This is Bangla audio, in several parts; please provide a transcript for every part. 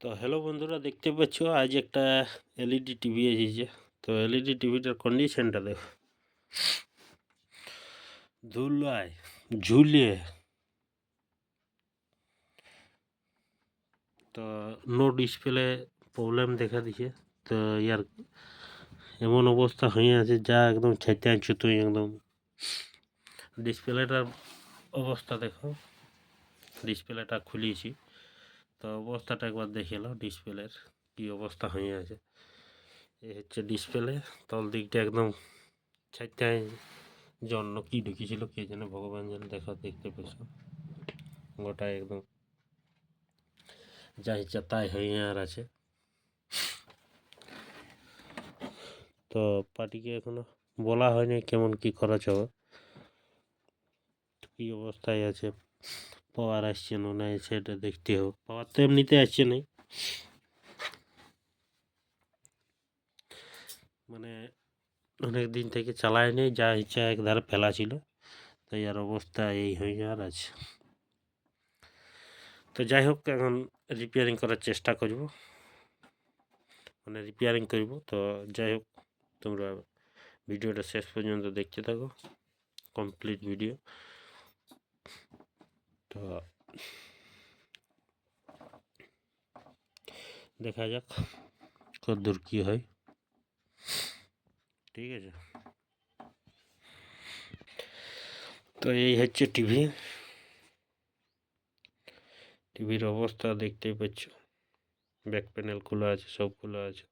তো হ্যালো বন্ধুরা, দেখতে পাচ্ছ আজ একটা এলইডি টিভি এসেছে। তো এলইডি টিভিটার কন্ডিশনটা দেখো, ধুলায় ঝুলিয়ে। তো নো ডিসপ্লে প্রবলেম দেখা দিছে। তো ইয়ার এমন অবস্থা হয়ে আছে যা একদম ছাইতান চুতুই একদম। ডিসপ্লেটার অবস্থা দেখো, ডিসপ্লেটা খুলিয়েছি, তো অবস্থাটা একবার দেখে নাও ডিসপ্লের কী অবস্থা হয়ে আছে। এই হচ্ছে ডিসপ্লে, তল দিকটা একদম ছাইতায় জন্য কি ঢুকিয়েছিল কে জানে, ভগবান জানে। দেখো, দেখতে পেয়েছো গোটা একদম যা ইচ্ছা তাই হয়ে আর আছে। তো পার্টিকে এখনো বলা হয়নি কেমন কি খরচ হবে, কি অবস্থায় আছে, পাওয়ার আসছে না নাই সেটা দেখতে হবে। পাওয়ার তো এমনিতে আসছে নাই, মানে অনেক দিন থেকে চালায় নেই, যা ইচ্ছা একধারে ফেলা ছিল। তো আর অবস্থা এই হয়ে আর আছে। তো যাই হোক, এখন রিপেয়ারিং করার চেষ্টা করব, মানে রিপেয়ারিং করব। তো যাই হোক, তোমরা ভিডিওটা শেষ পর্যন্ত দেখতে থাকো, কমপ্লিট ভিডিও। তো দেখা যাক কতদূর কী হয়, ঠিক আছে। তো এই হচ্ছে টিভি, টিভির অবস্থা দেখতেই পাচ্ছ, ব্যাক প্যানেল খোলা আছে, সব খোলা আছে।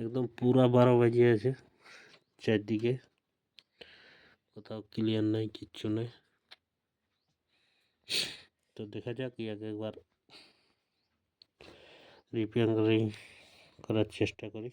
একদম পুরা 12 বাজে আছে, চারদিকে কোথাও ক্লিয়ার নাই, কিচ্ছু নাই। তো দেখা যাক, ইয়াকে একবার রিপেয়ারিং করার চেষ্টা করি।